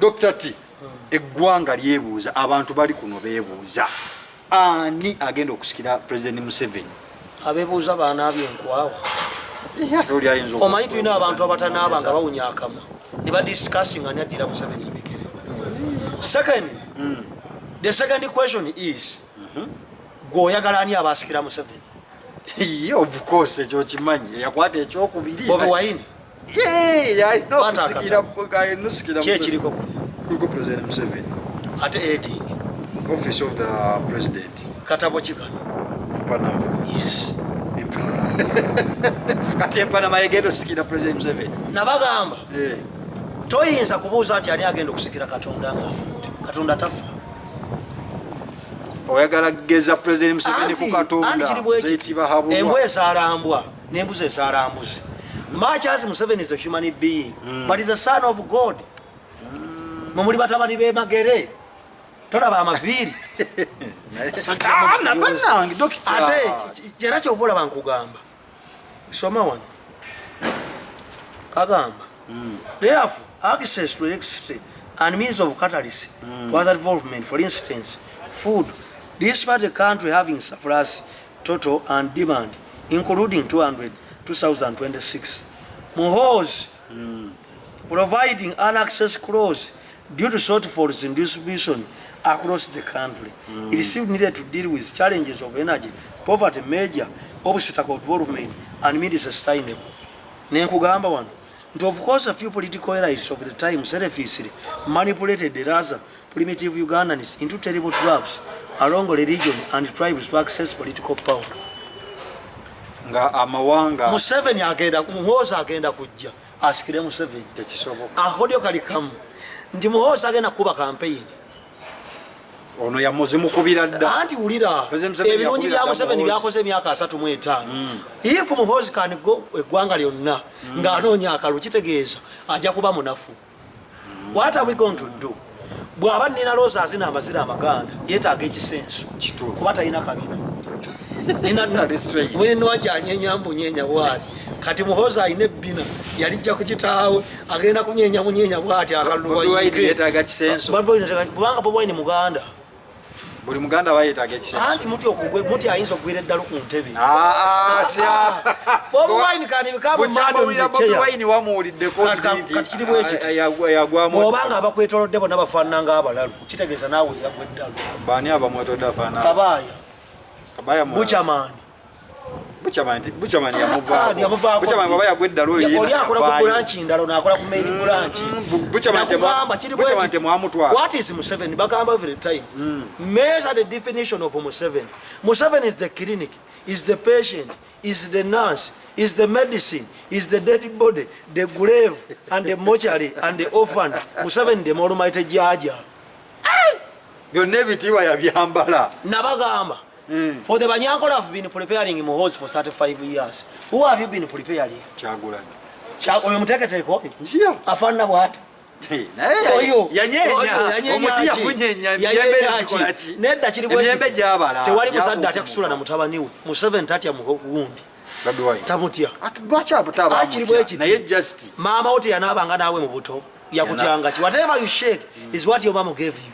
Dr. T eggwanga lyebuuza abantu bali kuno beebuuza ani agenda okusikira President Museveni abeebuuza baana abyenkwawo omanyi tulina abantu abatanaaba nga bawunya akamwa ne badiscussing ani addira Museveni ebigere. Secondly, the second question is gweoyagala ani abasikira Museveni? Of course ekyo kimanyi yakwata ekyokubiri Bobi Wine kyekiriko kuliko President Museveni ate editing office of the president katabo kikano Panama. Yes. Kati Panama yagenda okusikira President Museveni nabagamba toyinza kubuuza nti ani agenda okusikira Katonda ng'afudde. Katonda tafa. Oyagala kugeza President Museveni ku Katonda embwa esaalambwa n'embuzi esaalambuzi. Much as Museveni is a human being, but he's a son of God. Mumuli batabani be magere tolaba amaviiri ate jera kyovola bankugamba soma wano kagamba therefore access to electricity and means of catalyst to other development, for instance food, despite the country having surplus total and demand including 2026. Muhoozi providing an access clause due to shortfalls in distribution across the country. It is still needed to deal with challenges of energy, poverty, major obstacle development, and meet sustainable. Nenkugamba one. And of course, a few political elites of the time selfishly manipulated the rather primitive Ugandans into terrible traps along the region and tribes to access political power. Museveni agenda Muhoozi agenda kujja asikire Museveni tekisoboka akodyo kalikamu ndi Muhoozi agenda kuba campaign ono ya muzimu kubira dda anti ulira ebirungi bya Museveni byakoze emyaka 35 if Muhoozi can go eggwanga lyonna nga anoonya akalu kitegeeza ajja kuba munafu. What are we going to do? Bw'aba nina loza azina amazira amaganda yeetaaga ekisenso kuba talina kabina mwene wajanye nyambu nyenya bwali kati Muhoozi ayine bina yalijja kukitaawe agenda kunyenya munyenya bwati akaluwa yeetaaga kisenso kubanga Bobi Wine Muganda buli Muganda bayetaaga kisenso anti muti ayinza okugwira eddala ku ntebe Bobi Wine kandi bikamu mado Bobi Wine wamuwuliddeko kati kiri bwekiti obanga abakwetolodde bonna bafaanana ng'abalalu kitegeeza naawe yagwa eddala baani abamwetolodde afaanana Kabaya Buchamani yamuvaako Buchamani baba yagweddalo oli akola ku branch ndalo n'akola ku main branch Buchamani temwamutwala. What is Museveni? Bagamba every time measure the definition of Museveni. Museveni is the clinic, is the patient, is the nurse, is the medicine, is the dead body, the grave and the mortuary and the orphan. Museveni the almighty jaja byonna ebitiibwa yabyambala nabagamba. For the Banyankole have been preparing Muhoozi for 35 years. Who have you been preparing? Kyagulanyi. Oyo muteeketeeko? Njiya. Afaanana bw'ati. Oyo. Yanyeenya. Omuti yagunyeenya. Nedda kiri bwekiti. Tewali muzadde atya kusula na mutabani we. Museveni tatya mugundi. Bobi Wine. Tamutya. Lwaki abutaba amutya? Naye just. Maama wo teyanaabanga naawe mu buto. Yakutyanga ki. Whatever you shake is what your mama gave you.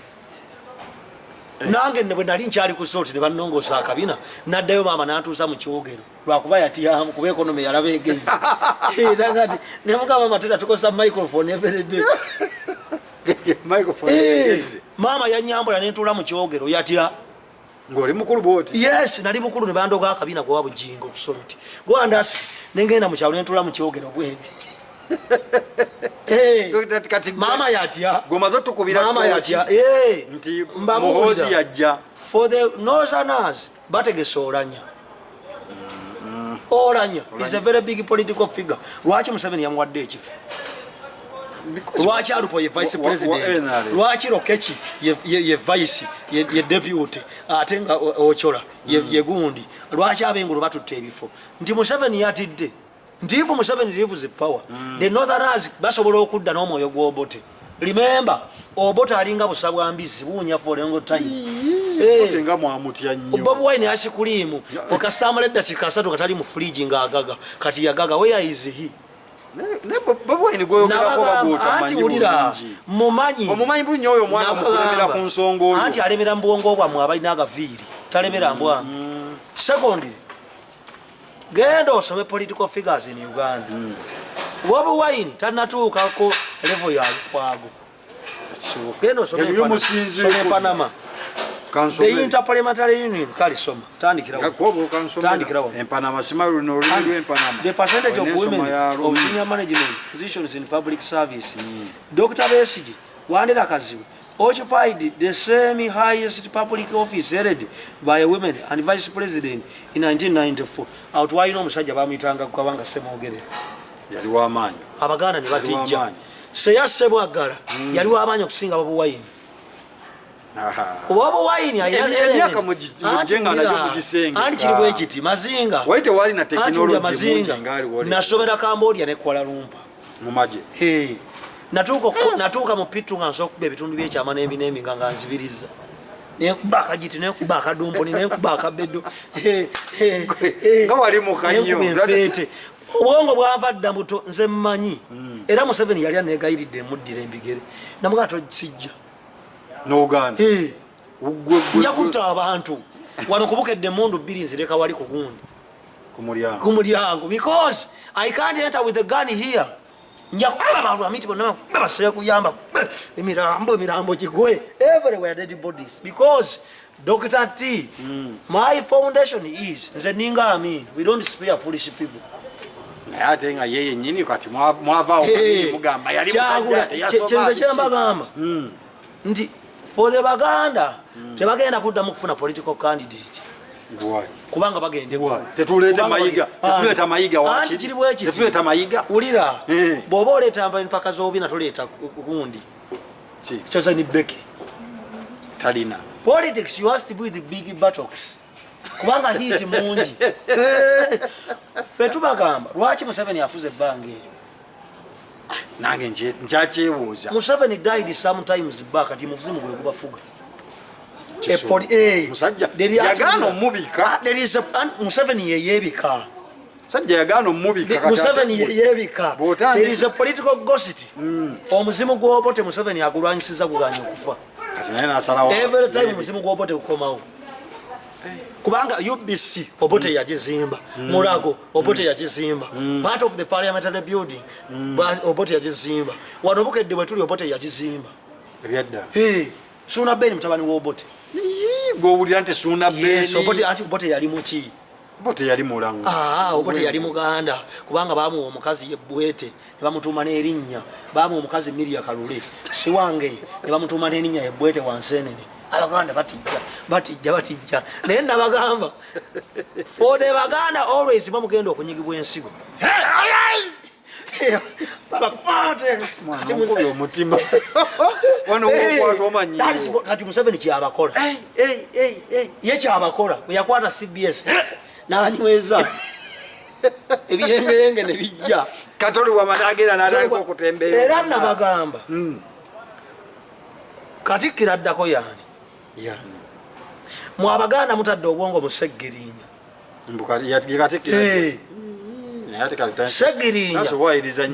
Nange bwe nali nkyali ku sort ne bannongoosa akabina naddayo maama n'antuusa mu kyogero lwakuba yatyamu kuba ekonomi yalabeegezi era ngati ne mugamba matera tukosa microphone every day maama yanyambula n'entuula mu kyogero yatya ng'oli mukulu bwoti. Yes, nali mukulu ne bandoga akabina kwa bujingo ku sort gwandasi nengenda mu kyalo n'entuula mu kyogero bwebi Mama yatya goma zo tukubira mama yatya nti Muhoozi yajja for the northerners bategese Oranya. Oranya is a very big political figure. Lwaki Museveni yamwadde ekifo? Lwaki Alupo ye vice president? Lwaki Rokechi ye vice ye deputy ate nga Ochola ye gundi? Lwaki abengulu batutte ebifo? Nti Museveni yatidde. If Museveni leaves the power, the northerners basobola okudda n'omwoyo gw'Obote. Remember, Obote alinga busabwa mbizi buunya for a long time. Nga mwamutya nnyo. Bobi Wine asikulimu. Okasamala edda kikasatu katali mu fridge nga agaga. Kati yagaga where is he? Bobi Wine goyogera ko bagota anti ulira mumanyi omumanyi bunyo oyo mwana mukulemera ku nsonga oyo anti alemera mbwongo bwamwe abalina agaviiri talemera mbwangu secondly genda osome political figures in Uganda Bobi Wine tanatuukako level ya kwago genda osome Panama the Interparliamentary Union kali soma tandikirawo Panama simaru no lwe Panama the percentage of women of senior management positions in public service Dr. Besigye Wandera Kazibu occupied the same highest public office held by a woman and vice president in 1994 outwine omusajja bamitanga kwabanga semogerera yali wa manyi abaganda ne batijja seyasebwagala yali wa manyi okusinga Bobi Wine Bobi Wine ayaka mujenga na mujisenge anti kiri bwekiti mazinga waite wali na technology mungi ngali wali nasomera Cambodia ne Kuala Lumpur mu maje natuuka mu pitu nga nsokuba ebitundu byekyama n'ebinembi nga nzibiriza nekuba akagiti nekuba akadumponi nekuba akabedo nga wali mu kanyo enfeete obwongo bwava dda muto nze mmanyi era Museveni yali aneegayiridde muddira embigere namuga tosijja n'Uganda nja kutta abantu wano kubukedde emmundu bbiri nzireka wali ku gundi ku mulyango because I can't enter with a gun here nja kuba abantu amiti bonna basee kuyamba emirambo kigwe everywhere dead bodies because Dr. T my foundation is nze ninga amin we don't spare foolish people ate nga yeye nyini kati mwavao mugamba yali musajja yasoma kyembagamba nti for the Baganda tebagenda kuddamu kufuna political candidate kubanga bagende tetuleta mayiga anti kiri bwekiti tetuleta mayiga ulira bwoba oleeta mpaka z'obina toleeta kugundi kyoza ni beki talina politics you have to be the big buttocks kubanga hiti mungi fetubagamba lwaki Museveni afuze ebbanga eryo nange njakyebuuza Museveni died sometimes back ati mufuzimu gwe gubafuga musajja yagaana omubika Museveni yeyebika sajja yagaana omubika Museveni yeyebika there is a political ghost omuzimu gw'obote Museveni agulwanyisiza guganya okufa every time omuzimu gw'obote gukomawo kubanga UBC obote yagizimba Mulago obote yagizimba part of the parliamentary building obote yagizimba wano bukedde bwetuli obote yagizimba ebyadda Suna Beni mtabani w'obote gw'owulira nti Suna Beni obote anti obote yali muki obote yali Mulango obote yali Muganda kubanga bamuwa omukazi yebbwete ne bamutuuma n'erinnya bamuwa omukazi Miria Kalule si wange ne bamutuuma n'erinnya yebbwete Wansenene Abaganda batijja naye nabagamba for the Baganda always bamugenda okunyigibwa ensigo kati Museveni kyabakola ye kyabakola weyakwata CBS nanyweza ebiyengeyenge ne bijja katoli wamanagera n'ataliko okutembeera era nabagamba Katikkiro addako yaani mu Abaganda mutadde obwongo mu Seggirinya Seggirinya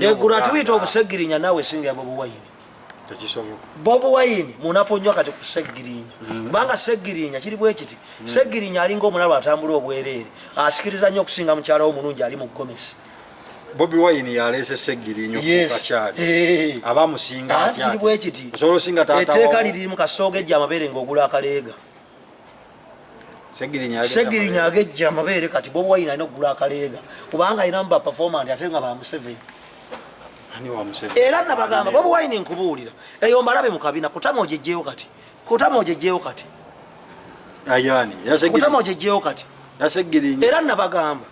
the gratuity of Seggirinya nawe singa ya Bobi Wine Bobi Wine munafu nnyo kati ku Seggirinya kubanga Seggirinya kiri bwekiti Seggirinya alinga omulaba atambula obwereere asikiriza nnyo okusinga mukyala w'omulungi ali mu Gomesi Bobi Wine yalese Seggirinya okufuuka kyali abamusinga atya kiri bwekiti osobola osinga taata etteeka liri mu kasooga ejja amabeere ng'ogula akaleega Seggirinya agejja amabeere kati Bobi Wine alina okugula akaleega kubanga alina mu performance ate nga ba Museveni era nabagamba Bobi Wine nkubuulira eyo mbalabe mu kabina kutama ogejjeewo kati kutama ogejjeewo kati era nabagamba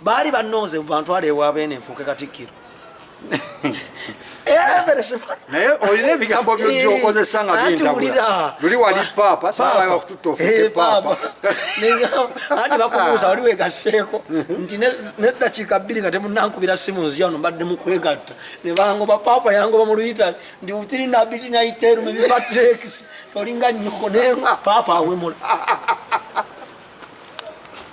baali bannooze mu bantu aleewaabeene enfuuke Katikkiro naye olina ebigambo by'okozesa nga bintabula luli wali paapa sabayo okututta ofuuke paapa andi bakubuuza wali wegasseeko nti neddakiika 2 nga temunankubira simu nzija wano mbadde mu kwegatta ne bangoba paapa yangoba mu Luyitale ndi 3 na 2 na 10 mu bibatrekisi olinga nnyoko nenga paapa awemula